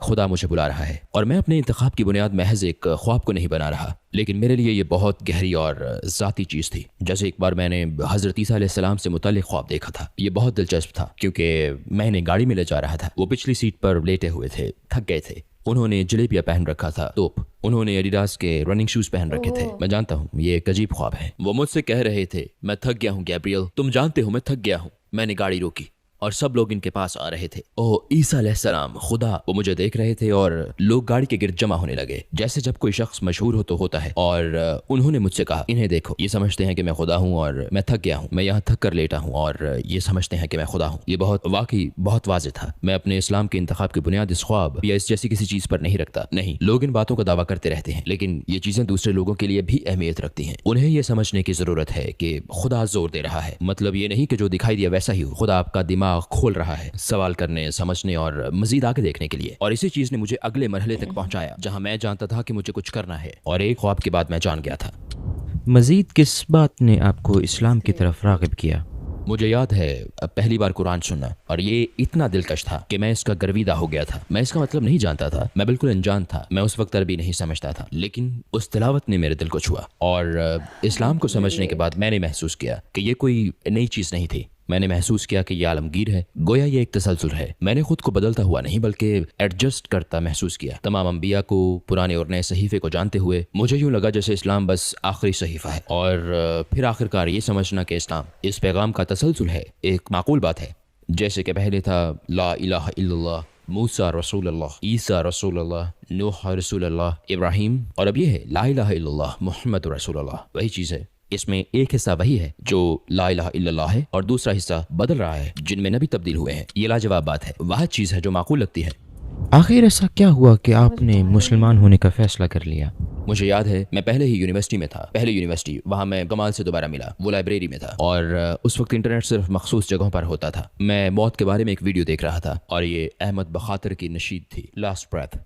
خدا مجھے بلا رہا ہے اور میں اپنے انتخاب کی بنیاد محض ایک خواب کو نہیں بنا رہا، لیکن میرے لیے یہ بہت گہری اور ذاتی چیز تھی۔ جیسے ایک بار میں نے حضرت عیسیٰ علیہ السلام سے متعلق خواب دیکھا تھا۔ یہ بہت دلچسپ تھا کیونکہ میں انہیں گاڑی میں لے جا رہا تھا۔ وہ پچھلی سیٹ پر لیٹے ہوئے تھے، تھک گئے تھے۔ انہوں نے جلیبیاں پہن رکھا تھا، توپ۔ انہوں نے ایڈیڈاس کے رننگ شوز پہن رکھے تھے۔ میں جانتا ہوں یہ ایک عجیب خواب ہے۔ وہ مجھ سے کہہ رہے تھے میں تھک گیا ہوں گیبریل، تم جانتے ہو میں تھک گیا ہوں۔ میں نے گاڑی روکی اور سب لوگ ان کے پاس آ رہے تھے۔ اوہ عیسیٰ علیہ السلام، خدا! وہ مجھے دیکھ رہے تھے اور لوگ گاڑی کے گرد جمع ہونے لگے، جیسے جب کوئی شخص مشہور ہو تو ہوتا ہے۔ اور انہوں نے مجھ سے کہا انہیں دیکھو، یہ سمجھتے ہیں کہ میں خدا ہوں اور میں تھک گیا ہوں، میں یہاں تھک کر لیٹا ہوں اور یہ سمجھتے ہیں کہ میں خدا ہوں۔ یہ واقعی بہت واضح تھا۔ میں اپنے اسلام کے انتخاب کی بنیاد اس خواب یا اس جیسی کسی چیز پر نہیں رکھتا۔ نہیں، لوگ ان باتوں کا دعویٰ کرتے رہتے ہیں، لیکن یہ چیزیں دوسرے لوگوں کے لیے بھی اہمیت رکھتی ہیں۔ انہیں یہ سمجھنے کی ضرورت ہے کہ خدا زور دے رہا ہے، مطلب یہ نہیں کہ جو دکھائی دیا ویسا ہی ہو۔ خدا آپ کا دماغ کھول رہا ہے سوال کرنے، سمجھنے اور مزید آگے دیکھنے کے لیے۔ اور اسی چیز نے مجھے اگلے مرحلے تک پہنچایا جہاں میں جانتا تھا کہ مجھے کچھ کرنا ہے، اور ایک خواب کے بعد میں جان گیا تھا۔ مزید کس بات نے آپ کو اسلام کی طرف راغب کیا؟ مجھے یاد ہے پہلی بار قرآن سننا، اور یہ اتنا دلکش تھا کہ میں اس کا گرویدہ ہو گیا تھا۔ میں اس کا مطلب نہیں جانتا تھا، میں بالکل انجان تھا، میں اس وقت عربی نہیں سمجھتا تھا، لیکن اس تلاوت نے میرے دل کو چھوا۔ اور اسلام کو سمجھنے کے بعد میں نے محسوس کیا کہ یہ کوئی نئی چیز نہیں تھی۔ میں نے محسوس کیا کہ یہ عالمگیر ہے، گویا یہ ایک تسلسل ہے۔ میں نے خود کو بدلتا ہوا نہیں بلکہ ایڈجسٹ کرتا محسوس کیا۔ تمام انبیاء کو، پرانے اور نئے صحیفے کو جانتے ہوئے مجھے یوں لگا جیسے اسلام بس آخری صحیفہ ہے، اور پھر آخرکار یہ سمجھنا کہ اسلام اس پیغام کا تسلسل ہے ایک معقول بات ہے۔ جیسے کہ پہلے تھا لا الہ الا اللہ، موسیٰ رسول اللہ، عیسیٰ رسول اللہ، نوح رسول اللہ، ابراہیم، اور اب یہ ہے لا الہ الا اللہ محمد رسول اللہ۔ وہی چیز ہے، اس میں ایک حصہ وہی ہے جو لا الہ الا اللہ ہے، اور دوسرا حصہ بدل رہا ہے جن میں نبی تبدیل ہوئے ہیں۔ یہ لاجواب بات ہے، واحد چیز ہے جو معقول لگتی ہے۔ آخر ایسا کیا ہوا کہ آپ نے مسلمان ہونے کا فیصلہ کر لیا؟ مجھے یاد ہے میں پہلے ہی یونیورسٹی میں تھا، پہلے یونیورسٹی، وہاں میں کمال سے دوبارہ ملا، وہ لائبریری میں تھا، اور اس وقت انٹرنیٹ صرف مخصوص جگہوں پر ہوتا تھا۔ میں موت کے بارے میں ایک ویڈیو دیکھ رہا تھا، اور یہ احمد بخاطر کی نشید تھی، لاسٹ بریتھ،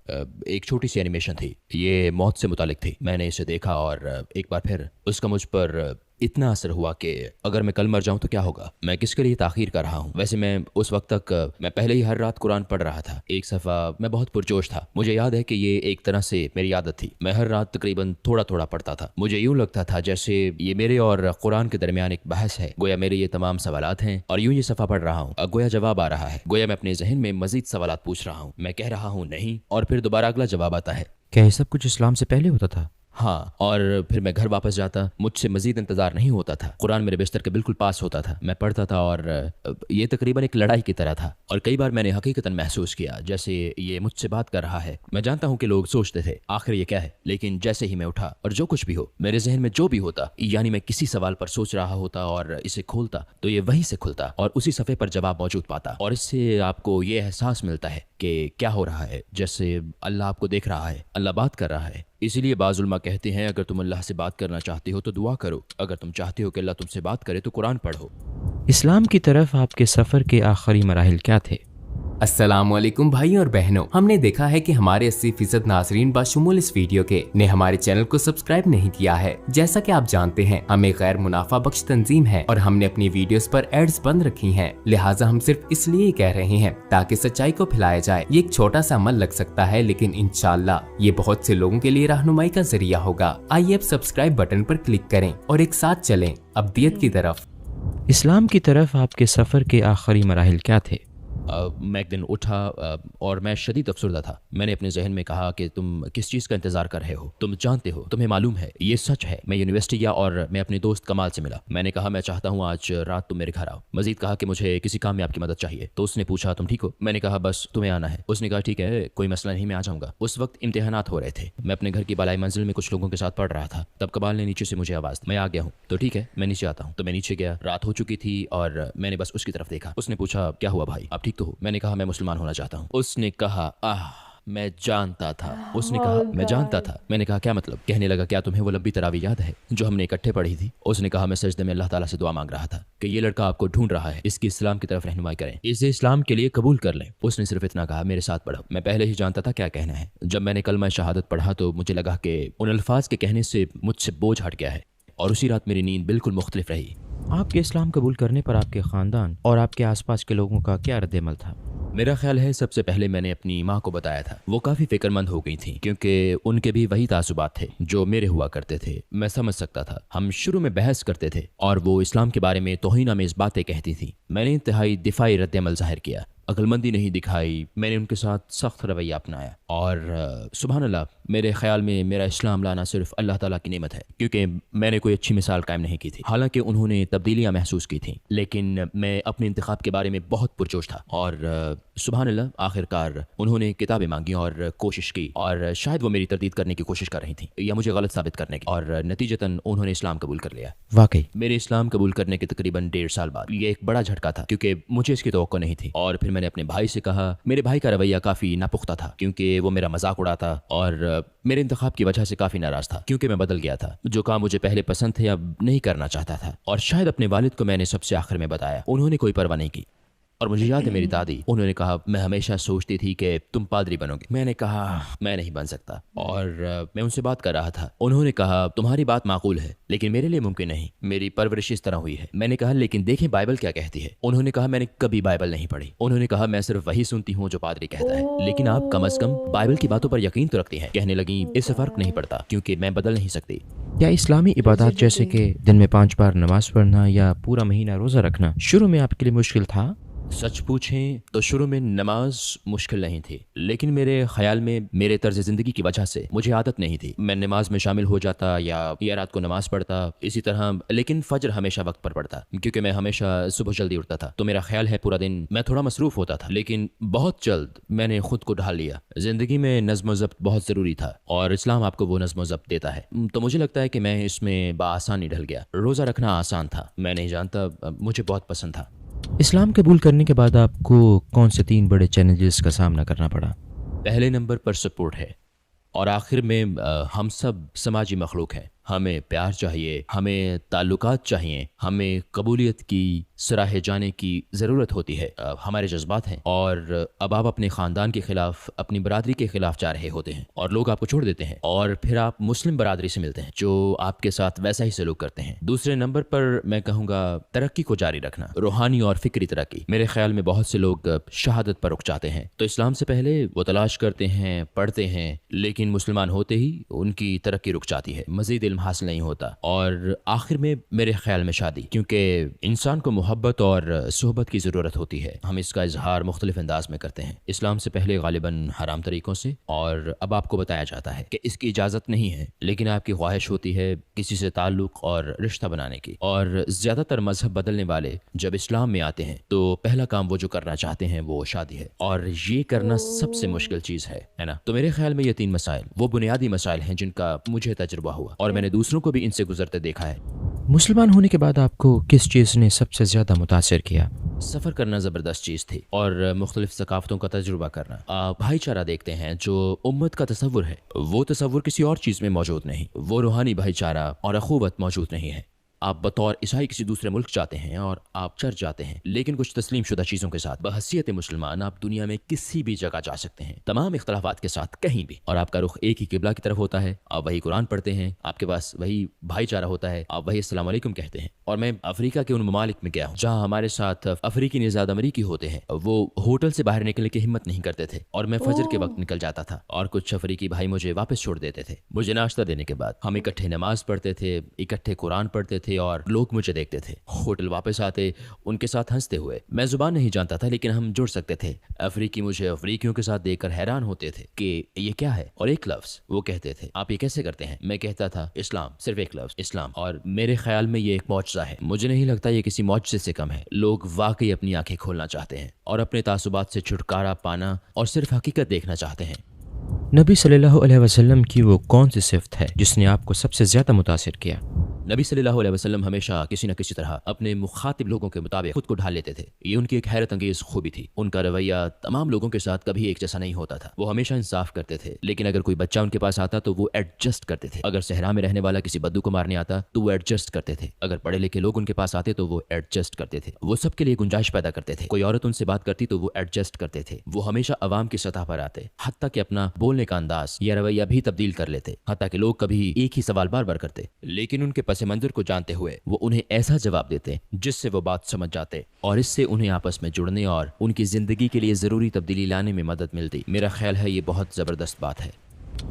ایک چھوٹی سی اینیمیشن تھی، یہ موت سے متعلق تھی۔ میں نے اسے دیکھا اور ایک بار پھر اس کا مجھ پر اتنا اثر ہوا کہ اگر میں کل مر جاؤں تو کیا ہوگا، میں کس کے لیے تاخیر کر رہا ہوں۔ ویسے میں اس وقت تک میں پہلے ہی ہر رات قرآن پڑھ رہا تھا، ایک صفحہ، میں بہت پرجوش تھا۔ مجھے یاد ہے کہ یہ ایک طرح سے میری عادت تھی، میں ہر رات تقریباً تھوڑا تھوڑا پڑھتا تھا۔ مجھے یوں لگتا تھا جیسے یہ میرے اور قرآن کے درمیان ایک بحث ہے، گویا میرے یہ تمام سوالات ہیں اور یوں یہ صفحہ پڑھ رہا ہوں، گویا جواب آ رہا ہے، گویا میں اپنے ذہن میں مزید سوالات پوچھ رہا ہوں، میں کہہ رہا ہوں نہیں، اور پھر دوبارہ اگلا جواب آتا ہے۔ کیا یہ سب کچھ اسلام سے پہلے ہوتا تھا؟ ہاں، اور پھر میں گھر واپس جاتا، مجھ سے مزید انتظار نہیں ہوتا تھا، قرآن میرے بستر کے بالکل پاس ہوتا تھا، میں پڑھتا تھا، اور یہ تقریباً ایک لڑائی کی طرح تھا، اور کئی بار میں نے حقیقتاً محسوس کیا جیسے یہ مجھ سے بات کر رہا ہے۔ میں جانتا ہوں کہ لوگ سوچتے تھے آخر یہ کیا ہے، لیکن جیسے ہی میں اٹھا اور جو کچھ بھی ہو میرے ذہن میں جو بھی ہوتا، یعنی میں کسی سوال پر سوچ رہا ہوتا اور اسے کھولتا تو یہ وہیں سے کھلتا اور اسی صفحے پر جواب موجود پاتا، اور اس سے آپ کو یہ احساس ملتا ہے کہ کیا ہو رہا ہے، جیسے اللہ آپ کو دیکھ رہا ہے، اللہ بات کر رہا ہے۔ اسی لیے بعض علماء کہتے ہیں اگر تم اللہ سے بات کرنا چاہتے ہو تو دعا کرو، اگر تم چاہتے ہو کہ اللہ تم سے بات کرے تو قرآن پڑھو۔ اسلام کی طرف آپ کے سفر کے آخری مراحل کیا تھے؟ السلام علیکم بھائی اور بہنوں، ہم نے دیکھا ہے کہ ہمارے 80% ناظرین بشمول اس ویڈیو کے نے ہمارے چینل کو سبسکرائب نہیں کیا ہے۔ جیسا کہ آپ جانتے ہیں ہم ایک غیر منافع بخش تنظیم ہے اور ہم نے اپنی ویڈیوز پر ایڈز بند رکھی ہیں، لہٰذا ہم صرف اس لیے کہہ رہے ہیں تاکہ سچائی کو پھیلایا جائے۔ یہ ایک چھوٹا سا عمل لگ سکتا ہے لیکن انشاءاللہ یہ بہت سے لوگوں کے لیے رہنمائی کا ذریعہ ہوگا۔ آئیے اب سبسکرائب بٹن پر کلک کریں اور ایک ساتھ چلیں ابدیت کی طرف۔ اسلام کی طرف آپ کے سفر کے آخری مراحل کیا تھے؟ میں ایک دن اٹھا اور میں شدید افسردہ تھا۔ میں نے اپنے ذہن میں کہا کہ تم کس چیز کا انتظار کر رہے ہو، تم جانتے ہو، تمہیں معلوم ہے، یہ سچ ہے۔ میں یونیورسٹی گیا اور میں اپنے دوست کمال سے ملا۔ میں نے کہا میں چاہتا ہوں آج رات تم میرے گھر آؤ۔ مزید کہا کہ مجھے کسی کام میں آپ کی مدد چاہیے، تو اس نے پوچھا تم ٹھیک ہو؟ میں نے کہا بس تمہیں آنا ہے۔ اس نے کہا ٹھیک ہے، کوئی مسئلہ نہیں، میں آ جاؤں گا۔ اس وقت امتحانات ہو رہے تھے، میں اپنے گھر کی بالائی منزل میں کچھ لوگوں کے ساتھ پڑھ رہا تھا، تب کمال نے نیچے سے مجھے آواز دی، میں آ گیا ہوں، تو ٹھیک ہے میں نیچے آتا ہوں۔ تو میں نیچے گیا، رات ہو چکی تھی اور میں نے بس اس کی طرف دیکھا۔ اس نے پوچھا کیا ہوا بھائی، آپ ٹھیک تو ہو؟ میں نے کہا میں مسلمان ہونا چاہتا ہوں۔ اس نے کہا میں جانتا تھا۔ اس نے کہا میں جانتا تھا۔ میں نے کہا کیا مطلب؟ کہنے لگا کیا تمہیں وہ لمبی تراویح یاد ہے جو ہم نے اکٹھے پڑھی تھی؟ اس نے کہا میں سجدے میں اللہ تعالیٰ سے دعا مانگ رہا تھا کہ یہ لڑکا آپ کو ڈھونڈ رہا ہے، اس کی اسلام کی طرف رہنمائی کریں، اسے اسلام کے لیے قبول کر لیں۔ اس نے صرف اتنا کہا، میرے ساتھ پڑھو۔ میں پہلے ہی جانتا تھا کیا کہنا ہے۔ جب میں نے کلمہ شہادت پڑھا تو مجھے لگا کہ ان الفاظ کے کہنے سے مجھ سے بوجھ ہٹ گیا ہے، اور اسی رات میری نیند بالکل مختلف رہی۔ آپ کے اسلام قبول کرنے پر آپ کے خاندان اور آپ کے آس پاس کے لوگوں کا کیا رد عمل تھا؟ میرا خیال ہے سب سے پہلے میں نے اپنی ماں کو بتایا تھا. وہ کافی فکر مند ہو گئی تھیں کیونکہ ان کے بھی وہی تعصبات تھے جو میرے ہوا کرتے تھے. میں سمجھ سکتا تھا. ہم شروع میں بحث کرتے تھے اور وہ اسلام کے بارے میں توہین آمیز باتیں کہتی تھیں. میں نے انتہائی دفاعی رد عمل ظاہر کیا. عقل مندی نہیں دکھائی. میں نے ان کے ساتھ سخت رویہ اپنایا اور سبحان اللہ میرے خیال میں میرا اسلام لانا صرف اللہ تعالیٰ کی نعمت ہے کیونکہ میں نے کوئی اچھی مثال قائم نہیں کی تھی. حالانکہ انہوں نے تبدیلیاں محسوس کی تھیں لیکن میں اپنے انتخاب کے بارے میں بہت پرجوش تھا اور سبحان اللہ آخر کار انہوں نے کتابیں مانگی اور کوشش کی اور شاید وہ میری تردید کرنے کی کوشش کر رہی تھیں یا مجھے غلط ثابت کرنے کی اور نتیجتاً انہوں نے اسلام قبول کر لیا. واقعی میرے اسلام قبول کرنے کے تقریباً 1.5 سال بعد. یہ ایک بڑا جھٹکا تھا کیونکہ مجھے اس کی توقع نہیں تھی. اور پھر میں نے اپنے بھائی سے کہا. میرے بھائی کا رویہ کافی ناپختہ تھا کیونکہ وہ میرا مذاق اڑاتا اور میرے انتخاب کی وجہ سے کافی ناراض تھا کیونکہ میں بدل گیا تھا. جو کام مجھے پہلے پسند تھے اب نہیں کرنا چاہتا تھا. اور شاید اپنے والد کو میں نے سب سے آخر میں بتایا. انہوں نے کوئی پرواہ نہیں کی. اور مجھے یاد ہے میری دادی انہوں نے کہا میں ہمیشہ سوچتی تھی کہ تم پادری بنو گے. میں نے کہا میں نہیں بن سکتا اور میں ان سے بات کر رہا تھا. انہوں نے کہا تمہاری بات معقول ہے لیکن میرے لیے ممکن نہیں. میری پرورش اس طرح ہوئی ہے. میں نے کہا لیکن دیکھیں بائبل کیا کہتی ہے. انہوں نے کہا میں نے کبھی بائبل نہیں پڑھی. انہوں نے کہا میں صرف وہی سنتی ہوں جو پادری کہتا ہے لیکن آپ کم از کم بائبل کی باتوں پر یقین تو رکھتی ہیں. کہنے لگی اس سے فرق نہیں پڑتا کیونکہ میں بدل نہیں سکتی. کیا اسلامی عبادات جیسے کہ دن میں 5 بار نماز پڑھنا یا پورا مہینہ روزہ رکھنا شروع میں آپ کے لیے مشکل تھا؟ سچ پوچھیں تو شروع میں نماز مشکل نہیں تھی لیکن میرے خیال میں میرے طرز زندگی کی وجہ سے مجھے عادت نہیں تھی. میں نماز میں شامل ہو جاتا یا رات کو نماز پڑھتا اسی طرح لیکن فجر ہمیشہ وقت پر پڑھتا کیونکہ میں ہمیشہ صبح جلدی اٹھتا تھا تو میرا خیال ہے پورا دن میں تھوڑا مصروف ہوتا تھا. لیکن بہت جلد میں نے خود کو ڈھال لیا. زندگی میں نظم و ضبط بہت ضروری تھا اور اسلام آپ کو وہ نظم و ضبط دیتا ہے تو مجھے لگتا ہے کہ میں اس میں بآسانی ڈھل گیا. روزہ رکھنا آسان تھا. میں نہیں جانتا مجھے بہت پسند تھا. اسلام قبول کرنے کے بعد آپ کو کون سے 3 بڑے چیلنجز کا سامنا کرنا پڑا؟ پہلے نمبر پر سپورٹ ہے اور آخر میں ہم سب سماجی مخلوق ہیں. ہمیں پیار چاہیے, ہمیں تعلقات چاہیے, ہمیں قبولیت کی سراہے جانے کی ضرورت ہوتی ہے. ہمارے جذبات ہیں اور اب آپ اپنے خاندان کے خلاف اپنی برادری کے خلاف جا رہے ہوتے ہیں اور لوگ آپ کو چھوڑ دیتے ہیں اور پھر آپ مسلم برادری سے ملتے ہیں جو آپ کے ساتھ ویسا ہی سلوک کرتے ہیں. دوسرے نمبر پر میں کہوں گا ترقی کو جاری رکھنا, روحانی اور فکری ترقی. میرے خیال میں بہت سے لوگ شہادت پر رک جاتے ہیں تو اسلام سے پہلے وہ تلاش کرتے ہیں, پڑھتے ہیں, لیکن مسلمان ہوتے ہی ان کی ترقی رک جاتی ہے, مزید حاصل نہیں ہوتا. اور آخر میں میرے خیال میں شادی, کیونکہ انسان کو محبت اور صحبت کی ضرورت ہوتی ہے. ہم اس کا اظہار مختلف انداز میں کرتے ہیں, اسلام سے پہلے غالباً حرام طریقوں سے, اور اب آپ کو بتایا جاتا ہے کہ اس کی اجازت نہیں ہے لیکن آپ کی خواہش ہوتی ہے کسی سے تعلق اور رشتہ بنانے کی. اور زیادہ تر مذہب بدلنے والے جب اسلام میں آتے ہیں تو پہلا کام وہ جو کرنا چاہتے ہیں وہ شادی ہے اور یہ کرنا سب سے مشکل چیز ہے نا. تو میرے خیال میں یہ 3 مسائل وہ بنیادی مسائل ہیں جن کا مجھے تجربہ ہوا اور میں نے دوسروں کو بھی ان سے گزرتے دیکھا ہے. مسلمان ہونے کے بعد آپ کو کس چیز نے سب سے زیادہ متاثر کیا؟ سفر کرنا زبردست چیز تھی اور مختلف ثقافتوں کا تجربہ کرنا. بھائی چارہ دیکھتے ہیں جو امت کا تصور ہے, وہ تصور کسی اور چیز میں موجود نہیں. وہ روحانی بھائی چارہ اور اخوت موجود نہیں ہے. آپ بطور عیسائی کسی دوسرے ملک جاتے ہیں اور آپ چرچ جاتے ہیں لیکن کچھ تسلیم شدہ چیزوں کے ساتھ. بحیثیت مسلمان آپ دنیا میں کسی بھی جگہ جا سکتے ہیں, تمام اختلافات کے ساتھ کہیں بھی, اور آپ کا رخ ایک ہی قبلہ کی طرف ہوتا ہے. آپ وہی قرآن پڑھتے ہیں, آپ کے پاس وہی بھائی چارہ ہوتا ہے, آپ وہی السلام علیکم کہتے ہیں. اور میں افریقہ کے ان ممالک میں گیا ہوں جہاں ہمارے ساتھ افریقی نژاد امریکی ہوتے ہیں. وہ ہوٹل سے باہر نکلنے کی ہمت نہیں کرتے تھے اور میں فجر کے وقت نکل جاتا تھا اور کچھ افریقی بھائی مجھے واپس چھوڑ دیتے تھے. مجھے ناشتہ دینے کے بعد ہم اکٹھے نماز پڑھتے تھے, اکٹھے قرآن پڑھتے تھے اور لوگ مجھے دیکھتے تھے. ہوٹل واپس آتے ان کے ساتھ ہنستے ہوئے. میں زبان نہیں جانتا تھا لیکن ہم جڑ سکتے تھے. افریقی مجھے افریقیوں کے ساتھ دیکھ کر حیران ہوتے تھے کہ یہ کیا ہے, اور ایک لفظ وہ کہتے تھے آپ یہ کیسے کرتے ہیں. میں کہتا تھا اسلام, صرف ایک لفظ اسلام. اور میرے خیال میں یہ ایک معجزہ ہے. مجھے نہیں لگتا یہ کسی معجزے سے کم ہے. لوگ واقعی اپنی آنکھیں کھولنا چاہتے ہیں اور اپنے تعصبات سے چھٹکارا پانا اور صرف حقیقت دیکھنا چاہتے ہیں. نبی صلی اللہ علیہ وسلم کی وہ کون سی صفت ہے جس نے آپ کو سب سے زیادہ متاثر کیا؟ نبی صلی اللہ علیہ وسلم ہمیشہ کسی نہ کسی طرح اپنے مخاطب لوگوں کے مطابق خود کو ڈھال لیتے تھے. یہ ان کی ایک حیرت انگیز خوبی تھی. ان کا رویہ تمام لوگوں کے ساتھ کبھی ایک جیسا نہیں ہوتا تھا. وہ ہمیشہ انصاف کرتے تھے لیکن اگر کوئی بچہ ان کے پاس آتا تو وہ ایڈجسٹ کرتے تھے. اگر صحرا میں رہنے والا کسی بدو کو مارنے آتا تو وہ ایڈجسٹ کرتے تھے. اگر پڑھے لکھے لوگ ان کے پاس آتے تو وہ ایڈجسٹ کرتے تھے. وہ سب کے لیے گنجائش پیدا کرتے تھے. کوئی عورت ان سے بات کرتی تو وہ ایڈجسٹ کرتے تھے. وہ ہمیشہ عوام کی سطح پر آتے, حتیٰ کہ اپنا بولنے کا انداز یا رویہ بھی تبدیل کر لیتے, حتیٰ کہ لوگ کبھی ایک ہی سوال بار بار کرتے لیکن ان کے پس منظر کو جانتے ہوئے وہ انہیں ایسا جواب دیتے جس سے وہ بات سمجھ جاتے اور اس سے انہیں آپس میں جڑنے اور ان کی زندگی کے لیے ضروری تبدیلی لانے میں مدد ملتی۔ میرا خیال ہے یہ بہت زبردست بات ہے۔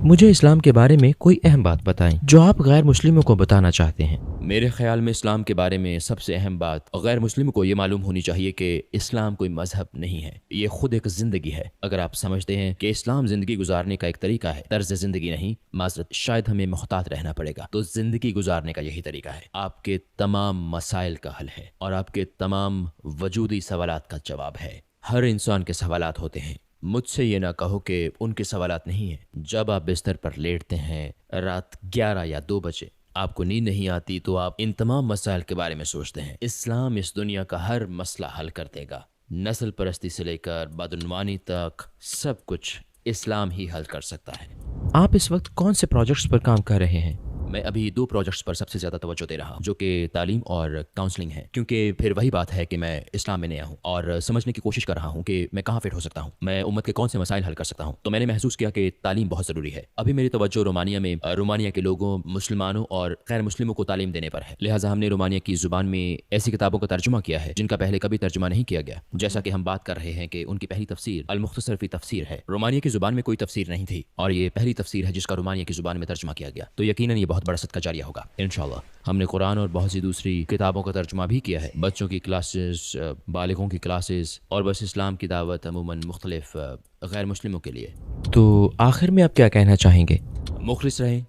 مجھے اسلام کے بارے میں کوئی اہم بات بتائیں جو آپ غیر مسلموں کو بتانا چاہتے ہیں۔ میرے خیال میں اسلام کے بارے میں سب سے اہم بات غیر مسلم کو یہ معلوم ہونی چاہیے کہ اسلام کوئی مذہب نہیں ہے، یہ خود ایک زندگی ہے۔ اگر آپ سمجھتے ہیں کہ اسلام زندگی گزارنے کا ایک طریقہ ہے، طرز زندگی نہیں، معذرت شاید ہمیں محتاط رہنا پڑے گا، تو زندگی گزارنے کا یہی طریقہ ہے۔ آپ کے تمام مسائل کا حل ہے اور آپ کے تمام وجودی سوالات کا جواب ہے۔ ہر انسان کے سوالات ہوتے ہیں، مجھ سے یہ نہ کہو کہ ان کے سوالات نہیں ہیں۔ جب آپ بستر پر لیٹتے ہیں رات 11 یا 2 بجے، آپ کو نیند نہیں آتی تو آپ ان تمام مسائل کے بارے میں سوچتے ہیں۔ اسلام اس دنیا کا ہر مسئلہ حل کر دے گا، نسل پرستی سے لے کر بدعنوانی تک سب کچھ اسلام ہی حل کر سکتا ہے۔ آپ اس وقت کون سے پروجیکٹس پر کام کر رہے ہیں؟ میں ابھی 2 پروجیکٹس پر سب سے زیادہ توجہ دے رہا ہوں، جو کہ تعلیم اور کاؤنسلنگ ہے، کیونکہ پھر وہی بات ہے کہ میں اسلام میں نیا ہوں اور سمجھنے کی کوشش کر رہا ہوں کہ میں کہاں فٹ ہو سکتا ہوں، میں امت کے کون سے مسائل حل کر سکتا ہوں۔ تو میں نے محسوس کیا کہ تعلیم بہت ضروری ہے۔ ابھی میری توجہ رومانیہ میں رومانیہ کے لوگوں، مسلمانوں اور غیر مسلموں کو تعلیم دینے پر ہے، لہٰذا ہم نے رومانیہ کی زبان میں ایسی کتابوں کا ترجمہ کیا ہے جن کا پہلے کبھی ترجمہ نہیں کیا گیا، جیسا کہ ہم بات کر رہے ہیں کہ ان کی پہلی تفسیر المختصر فی تفسیر ہے۔ رومانیہ کی زبان میں کوئی تفسیر نہیں تھی اور یہ پہلی تفسیر ہے جس کا رومانیہ کی زبان میں ترجمہ کیا گیا، تو یقیناً یہ بہت بڑا صدقہ جاریہ ہوگا انشاءاللہ۔ ہم نے قرآن اور بہت سی دوسری کتابوں کا ترجمہ بھی کیا ہے، بچوں کی کلاسز، بالغوں کی کلاسز اور بس اسلام کی دعوت عموماً مختلف غیر مسلموں کے لیے۔ تو آخر میں آپ کیا کہنا چاہیں گے؟ مخلص رہیں۔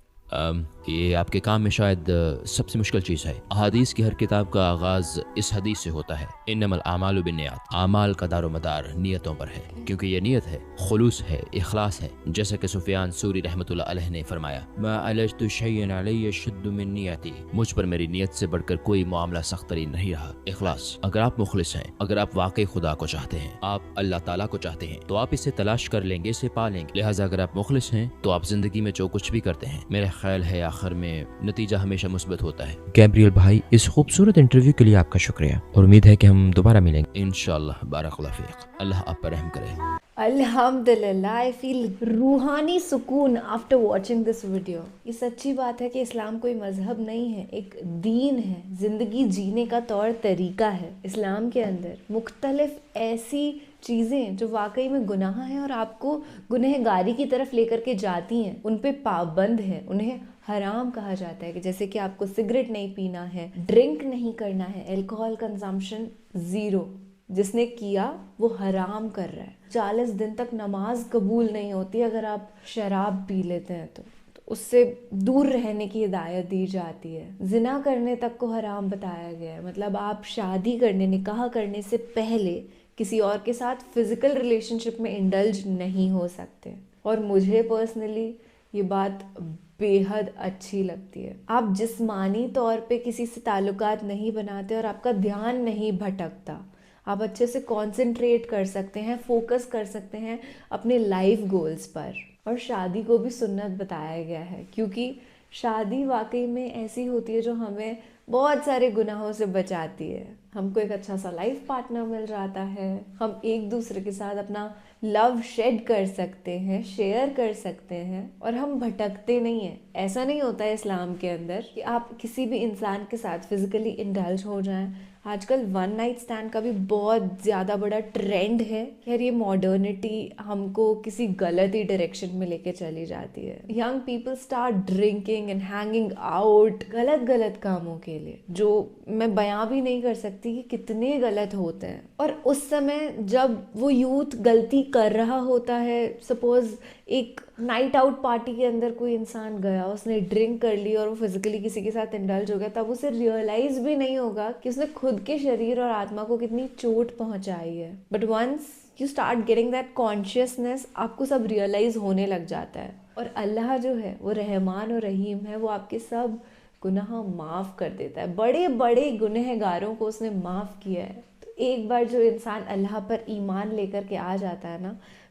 یہ آپ کے کام میں شاید سب سے مشکل چیز ہے۔ احادیث کی ہر کتاب کا آغاز اس حدیث سے ہوتا ہے، انما الاعمال بالنیات، اعمال کا دار و مدار نیتوں پر ہے، کیونکہ یہ نیت ہے، خلوص ہے، اخلاص ہے، جیسا کہ سفیان ثوری رحمۃ اللہ علیہ نے فرمایا، ما علجت شیئا علی شد من نیتی، مجھ پر میری نیت سے بڑھ کر کوئی معاملہ سخت ترین نہیں رہا۔ اخلاص، اگر آپ مخلص ہیں، اگر آپ واقعی خدا کو چاہتے ہیں، آپ اللہ تعالیٰ کو چاہتے ہیں، تو آپ اسے تلاش کر لیں گے، اسے پا لیں گے۔ لہٰذا اگر آپ مخلص ہیں تو آپ زندگی میں جو کچھ بھی کرتے ہیں، میرے خیال ہے آخر میں نتیجہ ہمیشہ مثبت ہوتا ہے۔ گیبریل بھائی، اس خوبصورت انٹرویو کے لیے آپ کا شکریہ اور امید ہے کہ ہم دوبارہ ملیں گے انشاءاللہ۔ بارک اللہ فیک، اللہ آپ پر رحم کرے۔ الحمدللہ، آئی فیل روحانی سکون آفٹر واچنگ دس ویڈیو۔ یہ سچی بات ہے کہ اسلام کوئی مذہب نہیں ہے، ایک دین ہے، زندگی جینے کا طور طریقہ ہے۔ اسلام کے اندر مختلف ایسی چیزیں جو واقعی میں گناہ ہیں اور آپ کو گنہگاری کی طرف لے کر کے جاتی ہیں، ان پہ پابند ہے، انہیں حرام کہا جاتا ہے، کہ جیسے کہ آپ کو سگریٹ نہیں پینا ہے، ڈرنک نہیں کرنا ہے، الکوہل کنزمپشن 0، جس نے کیا وہ حرام کر رہا ہے۔ 40 دن تک نماز قبول نہیں ہوتی اگر آپ شراب پی لیتے ہیں تو اس سے دور رہنے کی ہدایت دی جاتی ہے۔ زنا کرنے تک کو حرام بتایا گیا ہے، مطلب آپ شادی کرنے، نکاح کرنے سے پہلے کسی اور کے ساتھ فزیکل ریلیشن شپ میں انڈلج نہیں ہو سکتے۔ اور مجھے پرسنلی یہ بات بے حد اچھی لگتی ہے۔ آپ جسمانی طور پہ کسی سے تعلقات نہیں بناتے اور آپ کا دھیان نہیں بھٹکتا، آپ اچھے سے کانسنٹریٹ کر سکتے ہیں، فوکس کر سکتے ہیں اپنے لائف گولز پر۔ اور شادی کو بھی سنت بتایا گیا ہے، کیونکہ شادی واقعی میں ایسی ہوتی ہے جو ہمیں بہت سارے گناہوں سے بچاتی ہے۔ ہم کو ایک اچھا سا لائف پارٹنر مل جاتا ہے، ہم ایک دوسرے کے ساتھ اپنا لو شیڈ کر سکتے ہیں، شیئر کر سکتے ہیں، اور ہم بھٹکتے نہیں ہیں۔ ایسا نہیں ہوتا ہے اسلام کے اندر کہ آپ کسی بھی انسان کے ساتھ فزیکلی انڈلج ہو جائیں۔ آج کل 1 نائٹ اسٹینڈ کا بھی بہت زیادہ بڑا ٹرینڈ ہے۔ خیر یہ ماڈرنٹی ہم کو کسی غلط ہی ڈائریکشن میں لے کے چلی جاتی ہے۔ Young people start drinking and hanging out غلط کاموں کے لیے، جو میں بیان بھی نہیں کر سکتی کہ کتنے غلط ہوتے ہیں۔ اور اس سمے جب وہ یوتھ غلطی کر رہا ہوتا ہے، سپوز ایک نائٹ آؤٹ پارٹی کے اندر کوئی انسان گیا، اس نے ڈرنک کر لی اور وہ فزیکلی کسی کے ساتھ انڈلج ہو گیا، تب اسے ریئلائز بھی نہیں ہوگا کہ اس نے خود کے شریر اور آتما کو کتنی چوٹ پہنچائی ہے۔ But once you start getting that consciousness, آپ کو سب ریئلائز ہونے لگ جاتا ہے۔ اور اللہ جو ہے وہ رحمان اور رحیم ہے، وہ آپ کے سب گناہ معاف کر دیتا ہے۔ بڑے بڑے گنہگاروں کو اس نے معاف کیا ہے۔ تو ایک بار جو انسان اللہ پر ایمان لے کر کے آ جاتا ہے نا،